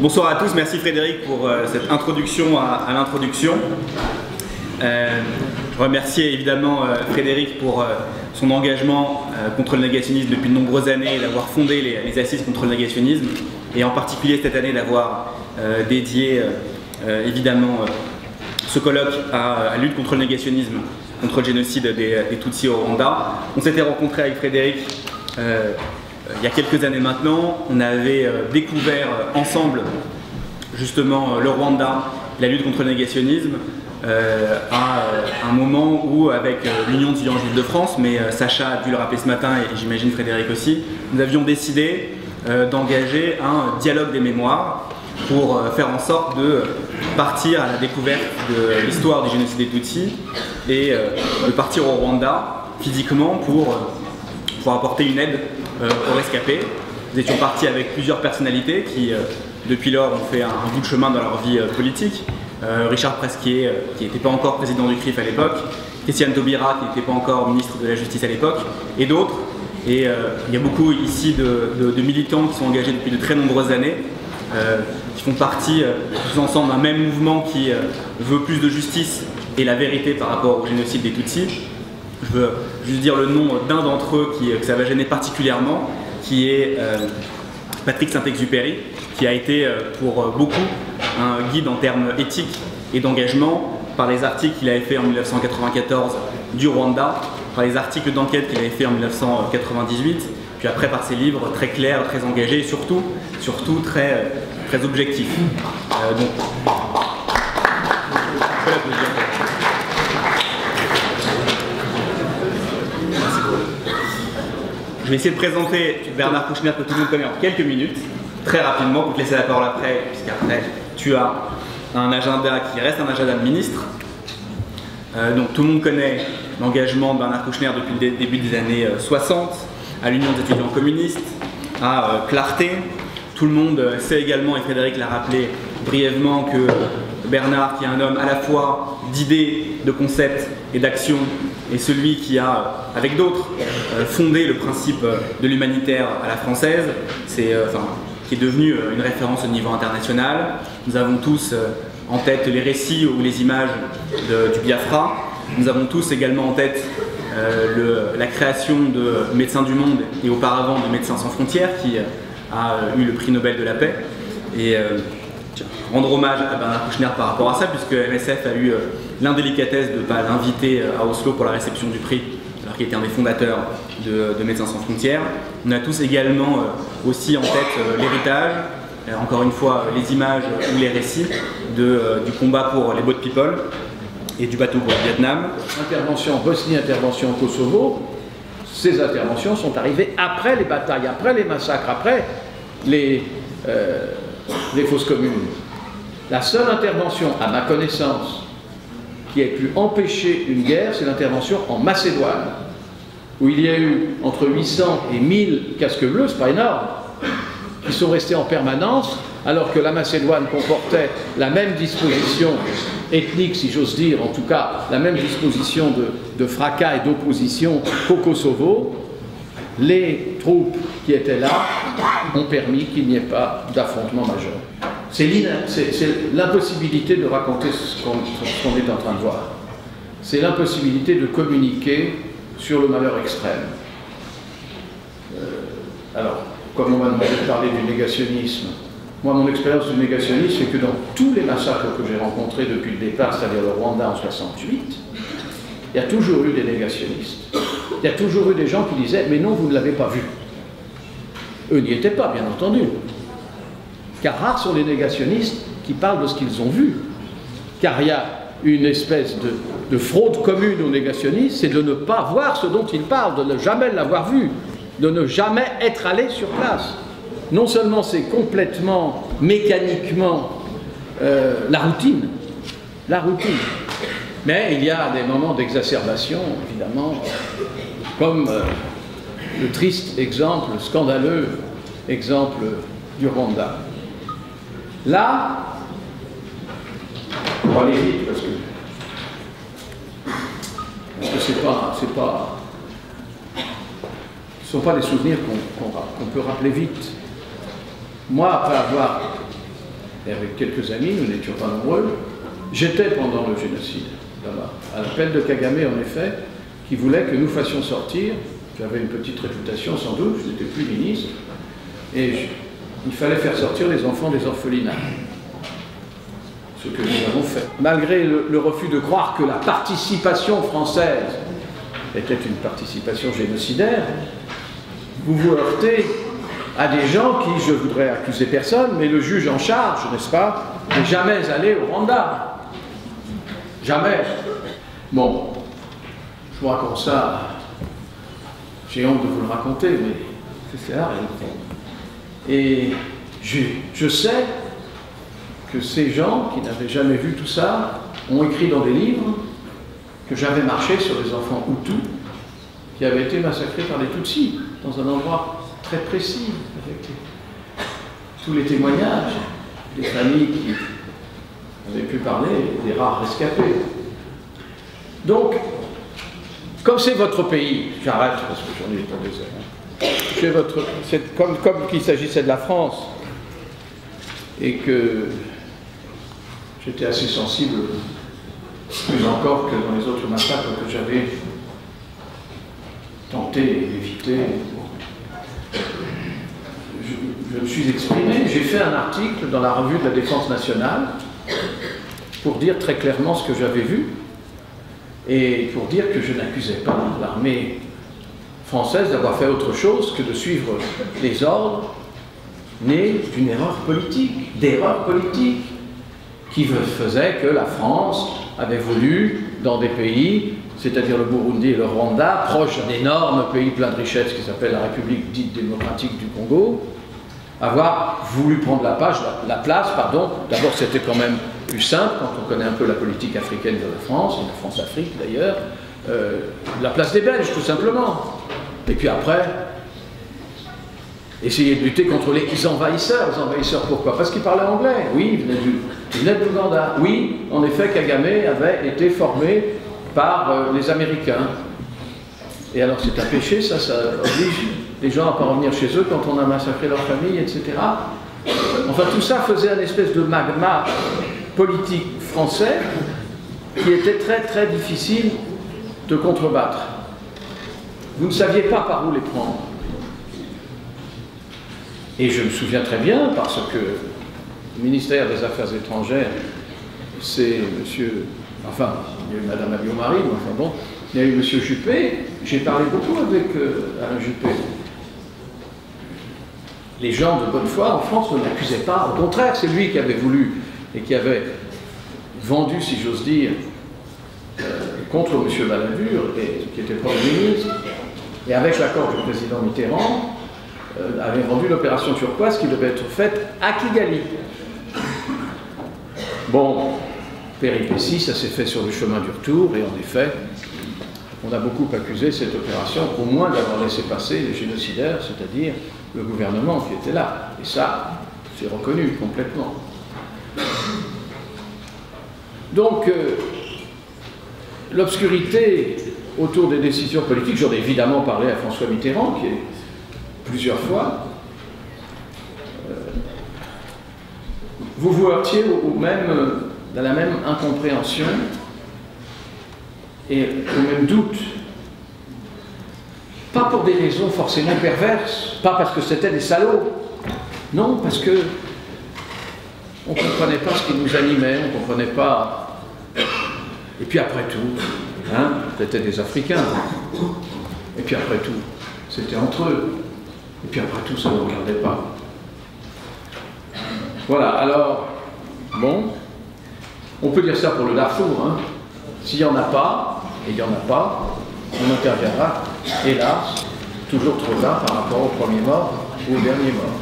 Bonsoir à tous, merci Frédéric pour cette introduction à l'introduction. Je remercie évidemment Frédéric pour son engagement contre le négationnisme depuis de nombreuses années et d'avoir fondé les assises contre le négationnisme, et en particulier cette année d'avoir dédié évidemment ce colloque à la lutte contre le négationnisme, contre le génocide des Tutsis au Rwanda. On s'était rencontré avec Frédéric il y a quelques années maintenant. On avait découvert ensemble justement le Rwanda, la lutte contre le négationnisme, à un moment où, avec l'Union des étudiants juifs de France, mais Sacha a dû le rappeler ce matin et j'imagine Frédéric aussi, nous avions décidé d'engager un dialogue des mémoires pour faire en sorte de partir à la découverte de l'histoire du génocide des Tutsis et de partir au Rwanda physiquement pour apporter une aide aux rescapés. Nous étions partis avec plusieurs personnalités qui, depuis lors, ont fait un bout de chemin dans leur vie politique. Richard Presquier, qui n'était pas encore président du CRIF à l'époque, Christiane Taubira, qui n'était pas encore ministre de la Justice à l'époque, et d'autres. Et il y a beaucoup ici de militants qui sont engagés depuis de très nombreuses années, qui font partie tous ensemble d'un même mouvement qui veut plus de justice et la vérité par rapport au génocide des Tutsis. Je veux juste dire le nom d'un d'entre eux que ça va gêner particulièrement, qui est Patrick Saint-Exupéry, qui a été pour beaucoup un guide en termes éthiques et d'engagement par les articles qu'il avait fait en 1994 du Rwanda, par les articles d'enquête qu'il avait fait en 1998, puis après par ses livres très clairs, très engagés et surtout très objectifs. Je vais essayer de présenter Bernard Kouchner, que tout le monde connaît, en quelques minutes, très rapidement, pour te laisser la parole après, puisqu'après tu as un agenda qui reste un agenda de ministre. Donc tout le monde connaît l'engagement de Bernard Kouchner depuis le début des années 60, à l'Union des étudiants communistes, à Clarté. Tout le monde sait également, et Frédéric l'a rappelé brièvement, que Bernard, qui est un homme à la fois d'idées, de concepts et d'actions, est celui qui a, avec d'autres, fondé le principe de l'humanitaire à la française, qui est devenu une référence au niveau international. Nous avons tous en tête les récits ou les images du Biafra. Nous avons tous également en tête la création de Médecins du Monde et auparavant de Médecins sans frontières, qui a eu le prix Nobel de la paix. Et rendre hommage à Bernard Kouchner par rapport à ça, puisque MSF a eu l'indélicatesse de ne pas l'inviter à Oslo pour la réception du prix, alors qu'il était un des fondateurs de Médecins sans frontières. On a tous également aussi en tête l'héritage, encore une fois les images ou les récits du combat pour les boat people et du bateau pour le Vietnam. Intervention en Bosnie, intervention au Kosovo, ces interventions sont arrivées après les batailles, après les massacres, après les fosses communes. La seule intervention, à ma connaissance, qui ait pu empêcher une guerre, c'est l'intervention en Macédoine, où il y a eu entre 800 et 1000 casques bleus, c'est pas énorme, qui sont restés en permanence, alors que la Macédoine comportait la même disposition ethnique, si j'ose dire, en tout cas la même disposition de fracas et d'opposition qu'au Kosovo. Les troupes qui étaient là ont permis qu'il n'y ait pas d'affrontement majeur. C'est l'impossibilité de raconter ce qu'on est en train de voir. C'est l'impossibilité de communiquer sur le malheur extrême. Alors, comme on m'a demandé de parler du négationnisme, moi, mon expérience du négationnisme, c'est que dans tous les massacres que j'ai rencontrés depuis le départ, c'est-à-dire le Rwanda en 68, il y a toujours eu des négationnistes. Il y a toujours eu des gens qui disaient « mais non, vous ne l'avez pas vu ». Eux n'y étaient pas, bien entendu. Car rares sont les négationnistes qui parlent de ce qu'ils ont vu. Car il y a une espèce de fraude commune aux négationnistes, c'est de ne pas voir ce dont ils parlent, de ne jamais l'avoir vu, de ne jamais être allé sur place. Non seulement c'est complètement mécaniquement la routine, mais il y a des moments d'exacerbation, évidemment, comme le triste exemple, le scandaleux exemple du Rwanda. Là, on va aller vite parce que ce ne sont pas des souvenirs qu'on peut rappeler vite. Moi, après avoir et avec quelques amis, nous n'étions pas nombreux. J'étais pendant le génocide, là-bas, à l'appel de Kagame, en effet, qui voulait que nous fassions sortir. J'avais une petite réputation sans doute, je n'étais plus ministre, et il fallait faire sortir les enfants des orphelinats. Ce que nous avons fait. Malgré le refus de croire que la participation française était une participation génocidaire, vous vous heurtez à des gens qui, je voudrais accuser personne, mais le juge en charge, n'est-ce pas, n'est jamais allé au Rwanda. Jamais. Bon, je vous raconte ça, j'ai honte de vous le raconter, mais c'est la réalité. Et je sais que ces gens qui n'avaient jamais vu tout ça ont écrit dans des livres que j'avais marché sur les enfants Hutus qui avaient été massacrés par les Tutsis, dans un endroit très précis, avec tous les témoignages des familles qui avaient pu parler, des rares rescapés. Donc, comme c'est votre pays, j'arrête parce que j'en ai pour des heures, c'est comme qu'il s'agissait de la France, et que j'étais assez sensible, plus encore que dans les autres massacres que j'avais tenté d'éviter. Je me suis exprimé, j'ai fait un article dans la revue de la Défense nationale pour dire très clairement ce que j'avais vu et pour dire que je n'accusais pas l'armée française d'avoir fait autre chose que de suivre les ordres nés d'une erreur politique, d'erreurs politiques, qui faisait que la France avait voulu, dans des pays, c'est-à-dire le Burundi et le Rwanda, proches d'un énorme pays plein de richesses qui s'appelle la République dite démocratique du Congo, avoir voulu prendre la place. D'abord, c'était quand même plus simple, quand on connaît un peu la politique africaine de la France, et la France-Afrique d'ailleurs, la place des Belges, tout simplement. Et puis après, essayer de lutter contre les envahisseurs. Les envahisseurs, pourquoi? Parce qu'ils parlaient anglais. Oui, ils venaient de l'Ouganda. Oui, en effet, Kagame avait été formé par les Américains. Et alors c'est un péché, ça oblige les gens à ne pas revenir chez eux quand on a massacré leur famille, etc. Enfin, tout ça faisait une espèce de magma politique français qui était très très difficile de contrebattre. Vous ne saviez pas par où les prendre. Et je me souviens très bien, parce que le ministère des Affaires étrangères, c'est monsieur, enfin, il y a eu madame Alliot-Marie, mais enfin bon, il y a eu monsieur Juppé, j'ai parlé beaucoup avec Alain Juppé. Les gens de bonne foi en France ne l'accusaient pas, au contraire, c'est lui qui avait voulu et qui avait vendu, si j'ose dire, contre monsieur Balladur, qui était Premier ministre, et avec l'accord du président Mitterrand, avait vendu l'opération turquoise qui devait être faite à Kigali. Bon, péripétie, ça s'est fait sur le chemin du retour, et en effet, on a beaucoup accusé cette opération, au moins d'avoir laissé passer les génocidaires, c'est-à-dire le gouvernement qui était là. Et ça, c'est reconnu complètement. Donc, l'obscurité autour des décisions politiques, j'en ai évidemment parlé à François Mitterrand, qui est plusieurs fois, vous vous heurtiez dans la même incompréhension et au même doute. Pas pour des raisons forcément perverses, pas parce que c'était des salauds, non, parce que on ne comprenait pas ce qui nous animait, on ne comprenait pas. Et puis après tout, hein, c'était des Africains. Et puis après tout, c'était entre eux. Et puis après tout, ça ne regardait pas. Voilà, alors, bon, on peut dire ça pour le Darfour, hein. S'il n'y en a pas, et il n'y en a pas, on interviendra, hélas, toujours trop tard par rapport au premier mort ou au dernier mort.